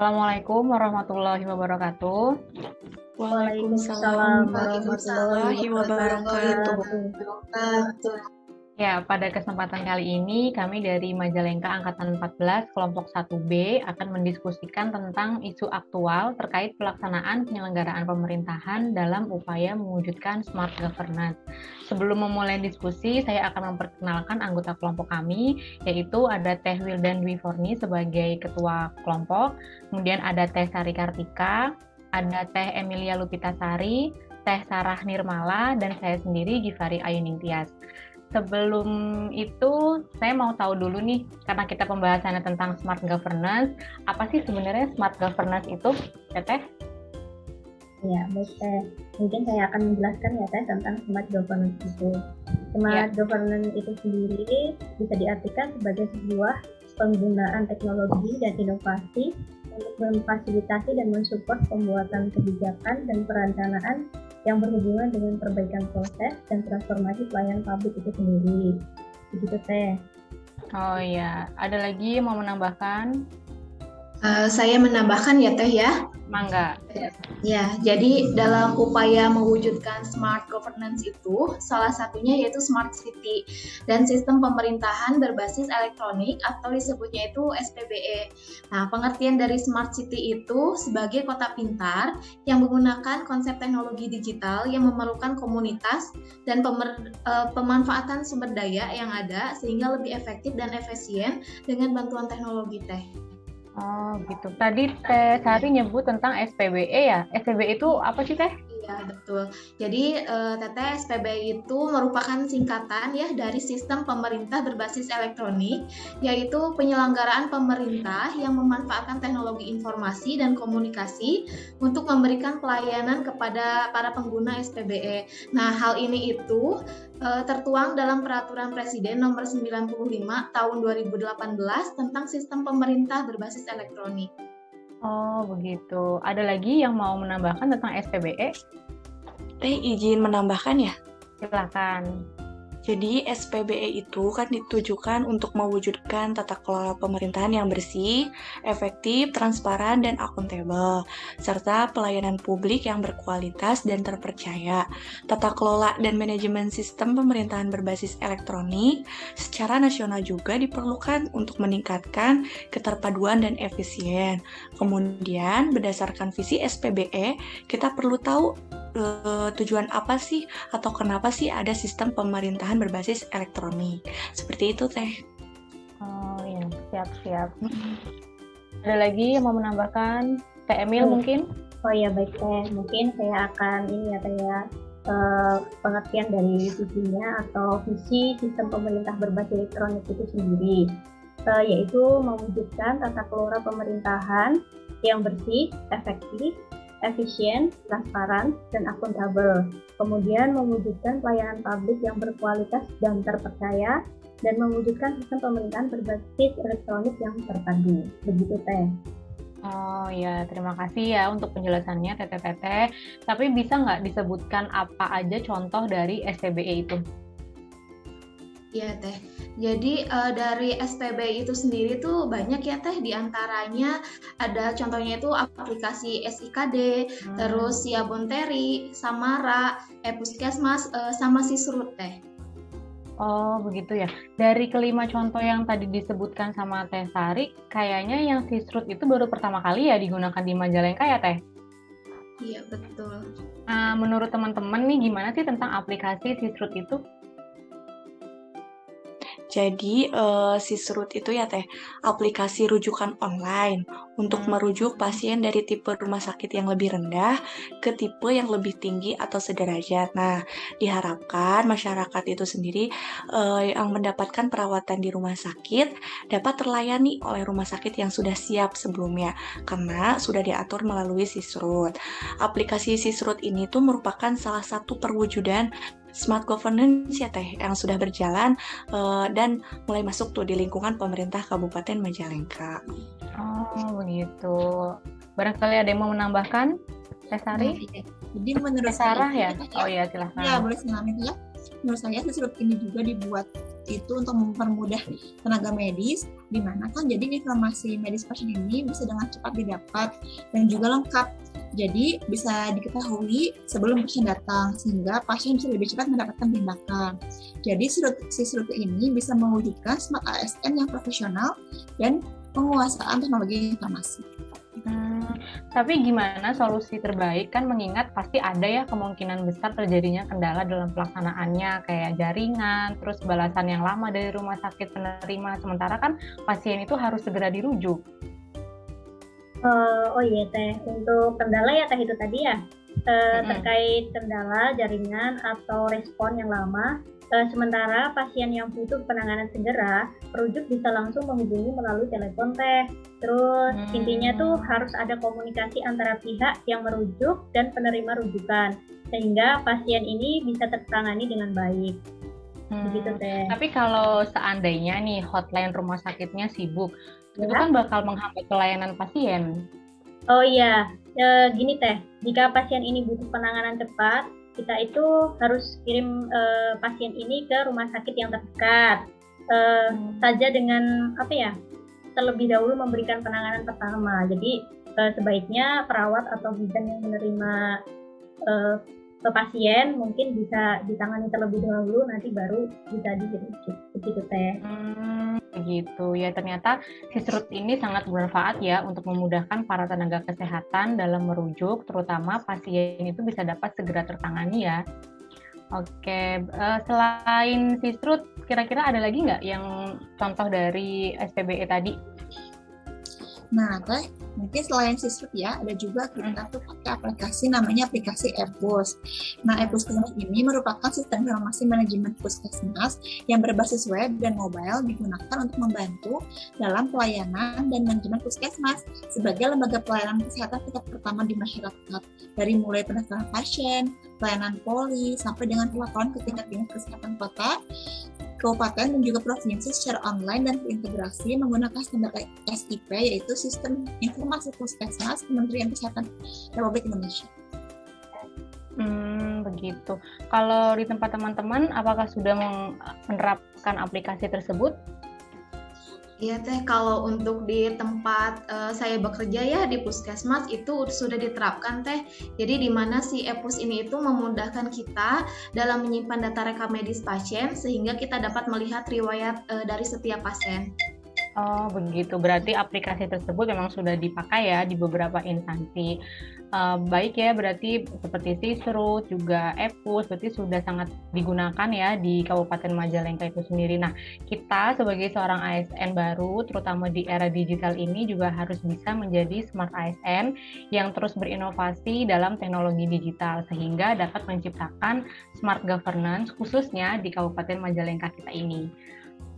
Assalamualaikum warahmatullahi wabarakatuh. Waalaikumsalam Waalaikumsalam warahmatullahi wabarakatuh. wabarakatuh. Ya, pada kesempatan kali ini kami dari Majalengka Angkatan 14 kelompok 1B akan mendiskusikan tentang isu aktual terkait pelaksanaan penyelenggaraan pemerintahan dalam upaya mewujudkan smart governance. Sebelum memulai diskusi, saya akan memperkenalkan anggota kelompok kami, yaitu ada Teh Wildan Dwi Forni sebagai ketua kelompok, kemudian ada Teh Sari Kartika, ada Teh Emilia Lupitasari, Teh Sarah Nirmala, dan saya sendiri Givari Ayuning Tias. Sebelum itu, saya mau tahu dulu nih, karena kita pembahasannya tentang smart governance, apa sih sebenarnya smart governance itu, Teteh? Ya, baik Teh. Mungkin saya akan menjelaskan ya Teh tentang smart governance itu. Smart governance itu sendiri bisa diartikan sebagai sebuah penggunaan teknologi dan inovasi untuk memfasilitasi dan mensupport pembuatan kebijakan dan perencanaan yang berhubungan dengan perbaikan proses dan transformasi pelayanan publik itu sendiri. Begitu Teh. Oh iya, ada lagi yang mau menambahkan? Saya menambahkan ya Teh ya. Mangga. Ya, jadi dalam upaya mewujudkan smart governance itu, salah satunya yaitu smart city dan sistem pemerintahan berbasis elektronik atau disebutnya itu SPBE. Nah, pengertian dari smart city itu sebagai kota pintar yang menggunakan konsep teknologi digital yang memerlukan komunitas dan pemanfaatan sumber daya yang ada sehingga lebih efektif dan efisien dengan bantuan teknologi Teh. Oh gitu. Tadi Teh Sari nyebut tentang SPBE ya. SPBE itu apa sih Teh? Iya, betul. Jadi Teteh, SPBI itu merupakan singkatan ya dari sistem pemerintah berbasis elektronik, yaitu penyelenggaraan pemerintah yang memanfaatkan teknologi informasi dan komunikasi untuk memberikan pelayanan kepada para pengguna SPBE. Nah, hal ini itu tertuang dalam Peraturan Presiden Nomor 95 Tahun 2018 tentang sistem pemerintah berbasis elektronik. Oh begitu. Ada lagi yang mau menambahkan tentang SPBE? Izin menambahkan ya. Silakan. Jadi SPBE itu kan ditujukan untuk mewujudkan tata kelola pemerintahan yang bersih, efektif, transparan, dan akuntabel, serta pelayanan publik yang berkualitas dan terpercaya. Tata kelola dan manajemen sistem pemerintahan berbasis elektronik secara nasional juga diperlukan untuk meningkatkan keterpaduan dan efisien. Kemudian berdasarkan visi SPBE, kita perlu tahu tujuan apa sih atau kenapa sih ada sistem pemerintahan berbasis elektronik. Seperti itu Teh. Oh iya, siap-siap. Ada lagi yang mau menambahkan? Teh Emil mungkin? Oh iya baik Teh, mungkin saya akan ini ya Teh ya, pengertian dari visinya atau visi sistem pemerintah berbasis elektronik itu sendiri, yaitu mewujudkan tata kelola pemerintahan yang bersih, efektif, efisien, transparan, dan akuntabel. Kemudian mewujudkan pelayanan publik yang berkualitas dan terpercaya, dan mewujudkan sistem pemerintahan berbasis elektronik yang terpadu. Begitu Teh. Oh ya, terima kasih ya untuk penjelasannya Teteh. Tapi bisa nggak disebutkan apa aja contoh dari SPBE itu? Iya Teh. Jadi dari SPBI itu sendiri tuh banyak ya Teh, diantaranya ada contohnya itu aplikasi SIKD, terus Siabonteri, Samara, Puskesmas, sama Sisrut Teh. Oh begitu ya. Dari kelima contoh yang tadi disebutkan sama Teh Sari, kayaknya yang Sisrut itu baru pertama kali ya digunakan di Majalengka ya Teh? Iya betul. Menurut teman-teman nih gimana sih tentang aplikasi Sisrut itu? Jadi Sisrut itu ya Teh, aplikasi rujukan online untuk merujuk pasien dari tipe rumah sakit yang lebih rendah ke tipe yang lebih tinggi atau sederajat. Nah, diharapkan masyarakat itu sendiri yang mendapatkan perawatan di rumah sakit dapat terlayani oleh rumah sakit yang sudah siap sebelumnya karena sudah diatur melalui Sisrut. Aplikasi Sisrut ini tuh merupakan salah satu perwujudan smart governance ya Teh yang sudah berjalan dan mulai masuk tuh di lingkungan pemerintah Kabupaten Majalengka. Oh begitu. Barangkali ada yang mau menambahkan, Teh Sari? Jadi menurut Sarah saya ya? Oh iya silahkan. Ya boleh senang ya. Menurut saya Sisrut ini juga dibuat itu untuk mempermudah tenaga medis, di mana kan jadi informasi medis pasien ini bisa dengan cepat didapat dan juga lengkap. Jadi bisa diketahui sebelum pasien datang, sehingga pasien bisa lebih cepat mendapatkan tindakan. Jadi Sisrutu ini bisa mewujudkan Smart ASN yang profesional dan penguasaan teknologi informasi. Tapi gimana solusi terbaik, kan mengingat pasti ada ya kemungkinan besar terjadinya kendala dalam pelaksanaannya, kayak jaringan, terus balasan yang lama dari rumah sakit penerima, sementara kan pasien itu harus segera dirujuk. Oh iya Teh, untuk kendala ya Teh itu tadi ya, terkait kendala jaringan atau respon yang lama, sementara pasien yang butuh penanganan segera, perujuk bisa langsung menghubungi melalui telepon Teh. Terus intinya tuh harus ada komunikasi antara pihak yang merujuk dan penerima rujukan, sehingga pasien ini bisa tertangani dengan baik. Begitu Teh. Tapi kalau seandainya nih hotline rumah sakitnya sibuk, itu Ya. kan bakal menghambat pelayanan pasien. Oh iya, gini Teh, jika pasien ini butuh penanganan cepat, kita itu harus kirim pasien ini ke rumah sakit yang terdekat. Saja dengan terlebih dahulu memberikan penanganan pertama. Jadi sebaiknya perawat atau bidan yang menerima ke pasien mungkin bisa ditangani terlebih dahulu, nanti baru bisa dirujuk. Begitu Teh. Begitu ya, ternyata Sisrut ini sangat bermanfaat ya untuk memudahkan para tenaga kesehatan dalam merujuk, terutama pasien itu bisa dapat segera tertangani ya. Oke, selain Sisrut, kira-kira ada lagi nggak yang contoh dari SPBE tadi? Nah, Teh, mungkin selain Sisrut ya, ada juga kita tuh pakai aplikasi namanya aplikasi Epus. Nah, Epus ini merupakan sistem informasi manajemen puskesmas yang berbasis web dan mobile digunakan untuk membantu dalam pelayanan dan manajemen puskesmas sebagai lembaga pelayanan kesehatan tingkat pertama di masyarakat, dari mulai pendaftaran pasien, pelayanan poli, sampai dengan pelaporan ke tingkat dinas kesehatan kota, kabupaten, dan juga provinsi secara online dan terintegrasi menggunakan standar SIP, yaitu Sistem Informasi Puskesmas Kementerian Kesehatan Republik Indonesia. Begitu. Kalau di tempat teman-teman, apakah sudah menerapkan aplikasi tersebut? Iya Teh, kalau untuk di tempat saya bekerja ya di puskesmas itu sudah diterapkan Teh. Jadi di mana si Epus ini itu memudahkan kita dalam menyimpan data rekam medis pasien sehingga kita dapat melihat riwayat dari setiap pasien. Oh begitu, berarti aplikasi tersebut memang sudah dipakai ya di beberapa instansi. Baik ya, berarti seperti Sisrut, juga Epus, berarti sudah sangat digunakan ya di Kabupaten Majalengka itu sendiri. Nah, kita sebagai seorang ASN baru, terutama di era digital ini juga harus bisa menjadi Smart ASN yang terus berinovasi dalam teknologi digital, sehingga dapat menciptakan Smart Governance khususnya di Kabupaten Majalengka kita ini.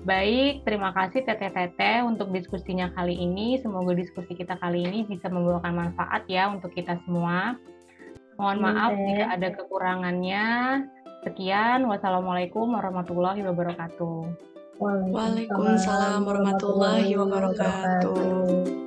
Baik, terima kasih Teteh untuk diskusinya kali ini. Semoga diskusi kita kali ini bisa membawakan manfaat ya untuk kita semua. Mohon maaf jika ada kekurangannya. Sekian, wassalamualaikum warahmatullahi wabarakatuh. Waalaikumsalam warahmatullahi wabarakatuh.